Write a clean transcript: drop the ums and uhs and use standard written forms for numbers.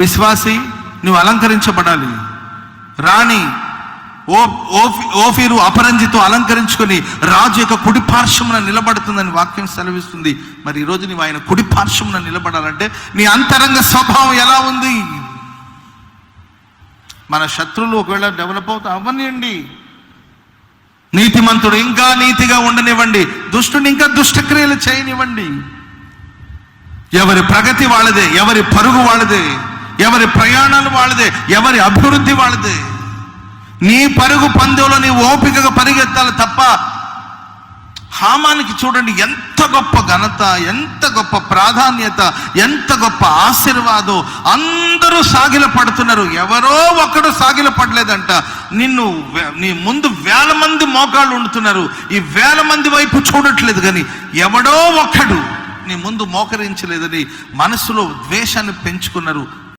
విశ్వాసి, నువ్వు అలంకరించబడాలి. రాణి ఓఫీరు అపరంజితో అలంకరించుకొని రాజు యొక్క కుడి పార్శ్వమున నిలబడుతుందని వాక్యం సెలవిస్తుంది. మరి ఈరోజు నువ్వు ఆయన కుడి పార్శ్వమున నిలబడాలంటే నీ అంతరంగ స్వభావం ఎలా ఉంది? మన శత్రువులు ఒకవేళ డెవలప్ అవుతా అవ్వనివ్వండి, నీతిమంతుడు ఇంకా నీతిగా ఉండనివ్వండి, దుష్టుని ఇంకా దుష్టక్రియలు చేయనివ్వండి. ఎవరి ప్రగతి వాళ్ళదే, ఎవరి పరుగు వాళ్ళదే, ఎవరి ప్రయాణాలు వాళ్ళదే, ఎవరి అభివృద్ధి వాళ్ళదే. నీ పరుగు పందెంలో నీ ఓపికగా పరిగెత్తాలి తప్ప. హామానికి చూడండి ఎంత గొప్ప ఘనత, ఎంత గొప్ప ప్రాధాన్యత, ఎంత గొప్ప ఆశీర్వాదం. అందరూ సాగిల పడుతున్నారు, ఎవరో ఒక్కడు సాగిల పడలేదంట. నీ ముందు 1000 మంది మోకాళ్ళు ఉంటున్నారు, ఈ 1000 మంది వైపు చూడట్లేదు. కానీ ఎవడో ఒక్కడు నీ ముందు మోకరించలేదని మనసులో ద్వేషాన్ని పెంచుకున్నారు.